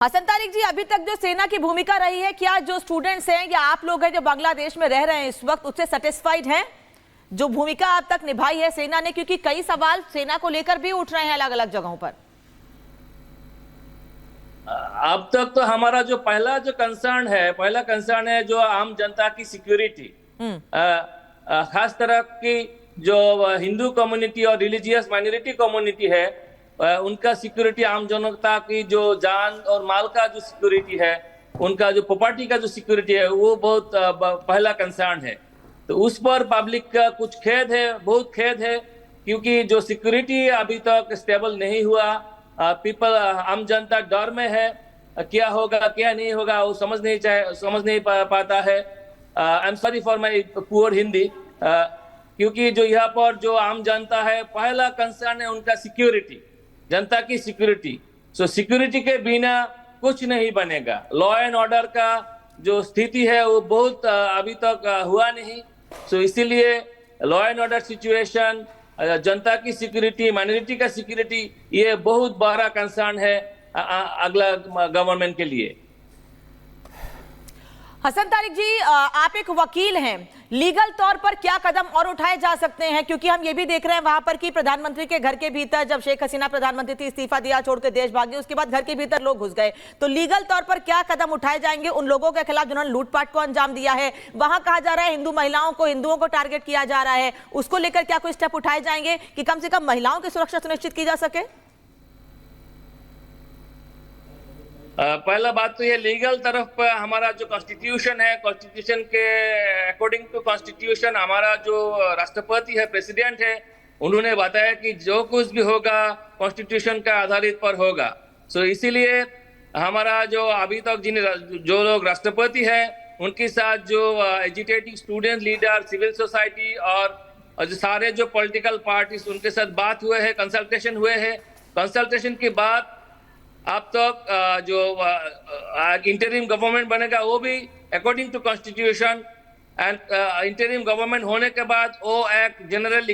हसन तारिक जी, अभी तक जो सेना की भूमिका रही है, क्या जो स्टूडेंट्स हैं या आप लोग हैं जो बांग्लादेश में रह रहे हैं इस वक्त, उससे सेटिस्फाइड हैं जो भूमिका अब तक निभाई है सेना ने? क्योंकि कई सवाल सेना को लेकर भी उठ रहे हैं अलग अलग जगहों पर। अब तक तो हमारा जो पहला कंसर्न है जो आम जनता की सिक्योरिटी, खास तरह की जो हिंदू कम्युनिटी और रिलीजियस माइनॉरिटी कम्युनिटी है, उनका सिक्योरिटी, आम जनता की जो जान और माल का जो सिक्योरिटी है, उनका जो प्रॉपर्टी का जो सिक्योरिटी है, वो बहुत पहला कंसर्न है। तो उस पर पब्लिक का कुछ खेद है, बहुत खेद है, क्योंकि जो सिक्योरिटी अभी तक स्टेबल नहीं हुआ। पीपल, आम जनता डर में है, क्या होगा क्या नहीं होगा वो समझ नहीं पाता है। I am sorry for my poor Hindi, क्योंकि जो यहाँ पर जो आम जनता है, पहला कंसर्न है उनका सिक्योरिटी, जनता की सिक्योरिटी। सो सिक्योरिटी के बिना कुछ नहीं बनेगा। लॉ एंड ऑर्डर का जो स्थिति है वो बहुत अभी तक हुआ नहीं। सो इसीलिए लॉ एंड ऑर्डर सिचुएशन, जनता की सिक्योरिटी, माइनॉरिटी का सिक्योरिटी, ये बहुत बड़ा कंसर्न है अगला गवर्नमेंट के लिए। हसन तारिक जी, आप एक वकील हैं, लीगल तौर पर क्या कदम और उठाए जा सकते हैं? क्योंकि हम ये भी देख रहे हैं वहां पर कि प्रधानमंत्री के घर के भीतर, जब शेख हसीना प्रधानमंत्री थी, इस्तीफा दिया, छोड़ के देश भागी, उसके बाद घर के भीतर लोग घुस गए। तो लीगल तौर पर क्या कदम उठाए जाएंगे उन लोगों के खिलाफ जिन्होंने लूटपाट को अंजाम दिया है? वहां कहा जा रहा है हिंदू महिलाओं को, हिंदुओं को टारगेट किया जा रहा है, उसको लेकर क्या कोई स्टेप उठाए जाएंगे कि कम से कम महिलाओं की सुरक्षा सुनिश्चित की जा सके? पहला बात तो ये लीगल तरफ पर हमारा जो कॉन्स्टिट्यूशन है, कॉन्स्टिट्यूशन के अकॉर्डिंग टू कॉन्स्टिट्यूशन, हमारा जो राष्ट्रपति है, प्रेसिडेंट है, उन्होंने बताया कि जो कुछ भी होगा कॉन्स्टिट्यूशन का आधारित पर होगा। सो इसीलिए हमारा जो अभी तक जो लोग राष्ट्रपति है, उनके साथ जो agitating student leader, civil society और जो सारे जो पॉलिटिकल पार्टीज, उनके साथ बात हुए हैं, कंसल्टेशन हुए हैं। कंसल्टेशन के बाद अब तक जो इंटरिम गवर्नमेंट बनेगा वो भी according to constitution, and interim government होने के बाद वो एक जनरल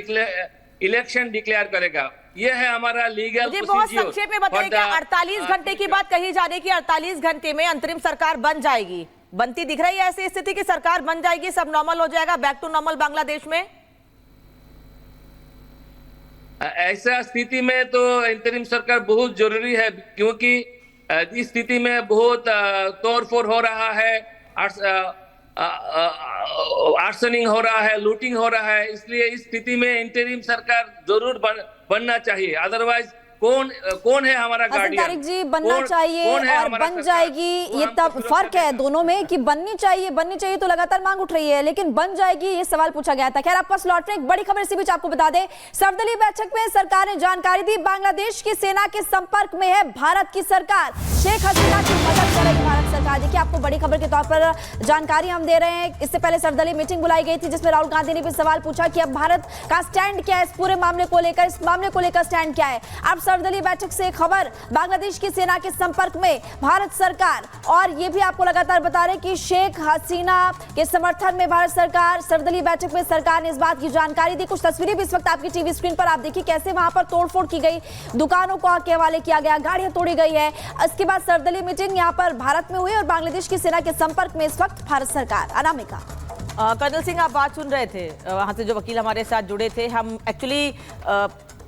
इलेक्शन डिक्लेयर करेगा। ये है हमारा लीगल प्रोसीजर। बहुत संक्षेप में बताइए कि 48 घंटे की बात कही जा रही है कि 48 घंटे में अंतरिम सरकार बन जाएगी, बनती दिख रही है ऐसी स्थिति की सरकार बन जाएगी, सब नॉर्मल हो जाएगा, बैक टू नॉर्मल बांग्लादेश में? ऐसा स्थिति में तो इंतरिम सरकार बहुत जरूरी है, क्योंकि इस स्थिति में बहुत तोड़फोड़ हो रहा है, आर्सनिंग हो रहा है, लूटिंग हो रहा है। इसलिए इस स्थिति में इंतरिम सरकार जरूर बनना चाहिए। अदरवाइज कौन है हमारा गार्डियन? तारिक जी, बनना चाहिए और बन जाएगी, ये तब फर्क है दोनों में कि बननी चाहिए तो लगातार मांग उठ रही है, लेकिन बन जाएगी ये सवाल पूछा गया था। खैर, आप पास लौट रहे एक बड़ी खबर इसी बीच आपको बता दें, सर्वदलीय बैठक में सरकार ने जानकारी दी, बांग्लादेश की सेना के संपर्क में है भारत की सरकार, शेख हसीना की मदद करेगी भारत सरकार। देखिए, आपको बड़ी खबर के तौर पर जानकारी हम दे रहे हैं। इससे पहले सर्वदलीय मीटिंग बुलाई गई थी, जिसमें राहुल गांधी ने भी सवाल पूछा कि अब भारत का स्टैंड क्या है इस पूरे मामले को लेकर, इस मामले को लेकर स्टैंड क्या है। अब सर्वदलीय बैठक से खबर, बांग्लादेश की सेना के संपर्क में भारत सरकार, और ये भी आपको लगातार बता रहे कि शेख हसीना के समर्थन में भारत सरकार। सर्वदलीय बैठक में सरकार ने इस बात की जानकारी दी। कुछ तस्वीरें भी इस वक्त आपकी टीवी स्क्रीन पर आप देखिए, कैसे वहां पर तोड़फोड़ की गई, दुकानों को आग के हवाले किया गया, गाड़ियां तोड़ी गई है। इसके बाद सर्वदलीय मीटिंग यहां पर भारत में हुई और बांग्लादेश की सेना के संपर्क में इस वक्त भारत सरकार। अनामिका, कर्नल सिंह, आप बात सुन रहे थे, वहां से जो वकील हमारे साथ जुड़े थे, हम एक्चुअली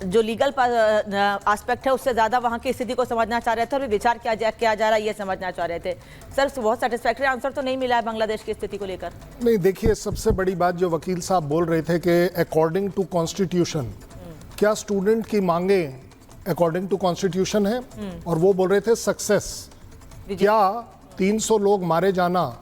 जो लीगल एस्पेक्ट है उससे ज्यादा वहां की स्थिति को समझना चाह रहे थे और विचार किया जा रहा है ये समझना चाह रहे थे। सर, बहुत सेटिस्फैक्टरी आंसर तो नहीं मिला है बांग्लादेश की स्थिति को लेकर? नहीं, देखिए, सबसे बड़ी बात जो वकील साहब बोल रहे थे कि अकॉर्डिंग टू कॉन्स्टिट्यूशन, क्या स्टूडेंट की मांगे अकॉर्डिंग टू कॉन्स्टिट्यूशन है? और वो बोल रहे थे सक्सेस, क्या 300 लोग मारे जाना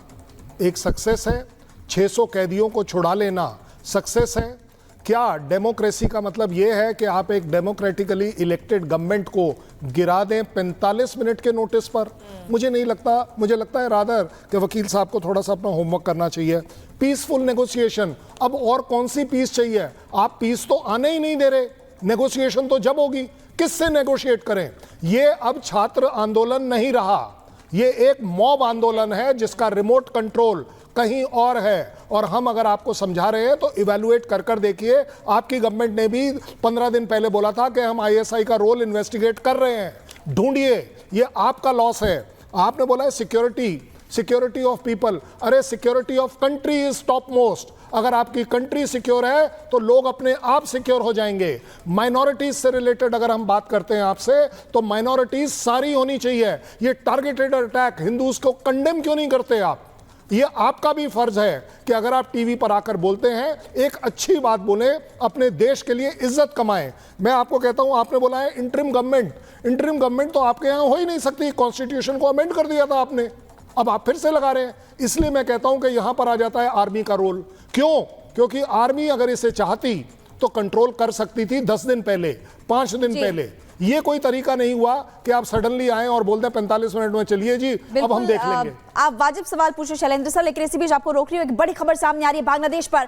एक सक्सेस है? 600 कैदियों को छुड़ा लेना सक्सेस है? क्या डेमोक्रेसी का मतलब यह है कि आप एक डेमोक्रेटिकली इलेक्टेड गवर्नमेंट को गिरा दें 45 मिनट के नोटिस पर? मुझे नहीं लगता, मुझे लगता है रादर कि वकील साहब को थोड़ा सा अपना होमवर्क करना चाहिए। पीसफुल नेगोशिएशन, अब और कौन सी पीस चाहिए? आप पीस तो आने ही नहीं दे रहे, नेगोशिएशन तो जब होगी, किससे नेगोशिएट करें? ये अब छात्र आंदोलन नहीं रहा, ये एक मॉब आंदोलन है जिसका रिमोट कंट्रोल कहीं और है। और हम अगर आपको समझा रहे हैं तो इवैल्यूएट कर देखिए। आपकी गवर्नमेंट ने भी 15 दिन पहले बोला था कि हम आईएसआई का रोल इन्वेस्टिगेट कर रहे हैं, ढूंढिए, ये आपका लॉस है। आपने बोला है सिक्योरिटी ऑफ पीपल। अरे security of country is top most. अगर आपकी कंट्री सिक्योर है तो लोग अपने आप सिक्योर हो जाएंगे। माइनॉरिटीज से रिलेटेड अगर हम बात करते हैं आपसे, तो माइनॉरिटीज सारी होनी चाहिए। ये टारगेटेड अटैक, हिंदूज को कंडेम क्यों नहीं करते आप? ये आपका भी फर्ज है कि अगर आप टीवी पर आकर बोलते हैं, एक अच्छी बात बोलें, अपने देश के लिए इज्जत कमाएं। मैं आपको कहता हूं, आपने बोला है इंटरिम गवर्नमेंट तो आपके यहां हो ही नहीं सकती। कॉन्स्टिट्यूशन को अमेंड कर दिया था आपने, अब आप फिर से लगा रहे हैं। इसलिए मैं कहता हूं कि यहां पर आ जाता है आर्मी का रोल। क्यों? क्योंकि आर्मी अगर इसे चाहती तो कंट्रोल कर सकती थी 10 दिन पहले, 5 दिन पहले। ये कोई तरीका नहीं हुआ कि आप सडनली आए और बोलते हैं 45 मिनट में चलिए जी, अब हम देख लेंगे। आप वाजिब सवाल पूछे शैलेंद्र सर, लेकिन इसी बीच आपको रोक रही हूँ। एक बड़ी खबर सामने आ रही है बांग्लादेश पर।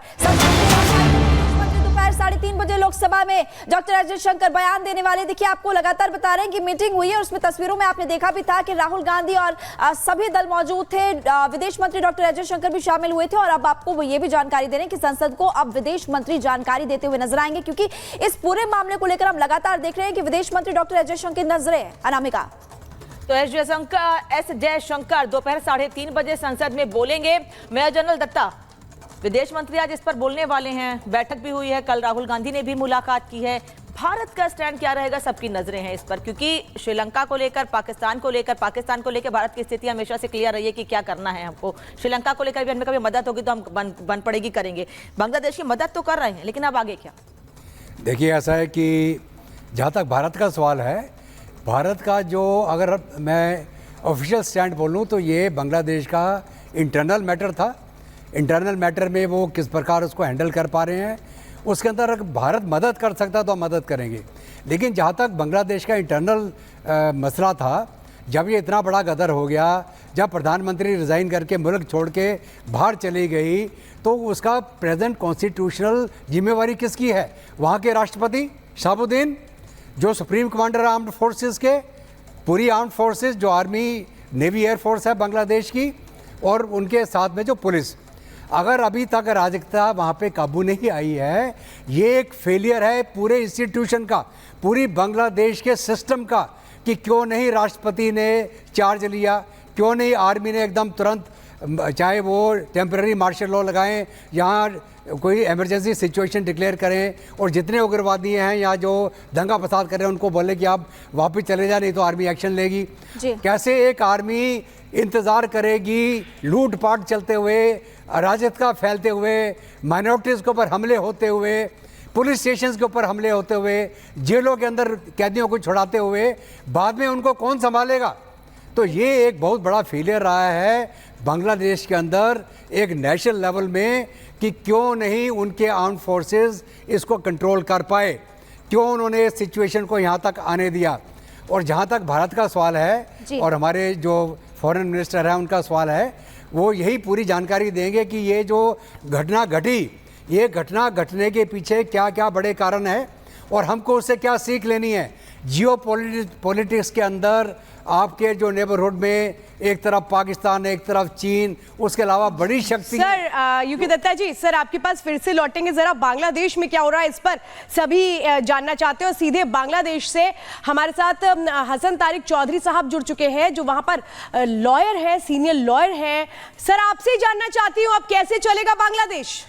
दोपहर 3:30 बजे लोकसभा में डॉक्टर अजय शंकर बयान देने वाले। देखिए, आपको लगातार बता रहे हैं कि मीटिंग हुई है और उसमें तस्वीरों में आपने देखा भी था कि राहुल गांधी और सभी दल मौजूद थे। विदेश मंत्री डॉक्टर अजय शंकर भी शामिल हुए थे। और अब आपको ये भी जानकारी दे रहे हैं कि संसद को अब विदेश मंत्री जानकारी देते हुए नजर आएंगे, क्योंकि इस पूरे मामले को लेकर हम लगातार देख रहे हैं कि विदेश मंत्री डॉक्टर अजय शंकर नजरें। अनामिका, तो एस जयशंकर दोपहर 3:30 बजे संसद में बोलेंगे। मेजर जनरल दत्ता, विदेश मंत्री आज इस पर बोलने वाले हैं। बैठक भी हुई है, कल राहुल गांधी ने भी मुलाकात की है। भारत का स्टैंड क्या रहेगा, सबकी नजरें हैं इस पर, क्योंकि श्रीलंका को लेकर, पाकिस्तान को लेकर भारत की स्थिति हमेशा से क्लियर रही है कि क्या करना है हमको। श्रीलंका को लेकर भी हमें कभी मदद होगी तो हम बन पड़ेगी करेंगे। बांग्लादेश की मदद तो कर रहे हैं, लेकिन अब आगे क्या? देखिए, ऐसा है कि जहाँ तक भारत का सवाल है, भारत का जो अगर मैं ऑफिशियल स्टैंड बोलूँ तो ये बांग्लादेश का इंटरनल मैटर था। इंटरनल मैटर में वो किस प्रकार उसको हैंडल कर पा रहे हैं, उसके अंदर अगर भारत मदद कर सकता तो हम मदद करेंगे। लेकिन जहाँ तक बांग्लादेश का इंटरनल मसला था, जब ये इतना बड़ा गदर हो गया, जब प्रधानमंत्री रिज़ाइन करके मुल्क छोड़ के बाहर चली गई, तो उसका प्रेजेंट कॉन्स्टिट्यूशनल जिम्मेवारी किसकी है? वहाँ के राष्ट्रपति शहाबुद्दीन, जो सुप्रीम कमांडर आर्म्ड फोर्सेस के, पूरी आर्म्ड फोर्सेस, जो आर्मी, नेवी, एयरफोर्स है बांग्लादेश की, और उनके साथ में जो पुलिस। अगर अभी तक अराजकता वहाँ पे काबू नहीं आई है, ये एक फेलियर है पूरे इंस्टीट्यूशन का, पूरी बांग्लादेश के सिस्टम का, कि क्यों नहीं राष्ट्रपति ने चार्ज लिया, क्यों नहीं आर्मी ने एकदम तुरंत, चाहे वो टेम्पररी मार्शल लॉ लगाएं, यहाँ कोई इमरजेंसी सिचुएशन डिक्लेयर करें, और जितने उग्रवादी हैं या जो दंगा फसाद कर रहे हैं उनको बोले कि आप वापस चले जाए, नहीं तो आर्मी एक्शन लेगी। कैसे एक आर्मी इंतज़ार करेगी लूटपाट चलते हुए, अराजकता फैलते हुए, माइनॉरिटीज़ के ऊपर हमले होते हुए, पुलिस स्टेशंस के ऊपर हमले होते हुए, जेलों के अंदर कैदियों को छुड़ाते हुए, बाद में उनको कौन संभालेगा? तो ये एक बहुत बड़ा फेलियर रहा है बांग्लादेश के अंदर एक नेशनल लेवल में, कि क्यों नहीं उनके आर्म्ड फोर्सेस इसको कंट्रोल कर पाए, क्यों उन्होंने इस सिचुएशन को यहाँ तक आने दिया। और जहाँ तक भारत का सवाल है और हमारे जो फॉरेन मिनिस्टर हैं उनका सवाल है, वो यही पूरी जानकारी देंगे कि ये जो घटना घटी, ये घटना घटने के पीछे क्या क्या बड़े कारण हैं और हमको उससे क्या सीख लेनी है। जियो पॉलिटिक्स के अंदर आपके जो नेबरहुड में एक तरफ पाकिस्तान, एक तरफ चीन, उसके अलावा बड़ी शक्ति। सर यूके दत्ता जी, सर आपके पास फिर से लौटेंगे, जरा बांग्लादेश में क्या हो रहा है इस पर सभी जानना चाहते हैं। और सीधे बांग्लादेश से हमारे साथ हसन तारिक चौधरी साहब जुड़ चुके हैं, जो वहां पर लॉयर है, सीनियर लॉयर है। सर आपसे ही जानना चाहती हूँ, अब कैसे चलेगा बांग्लादेश?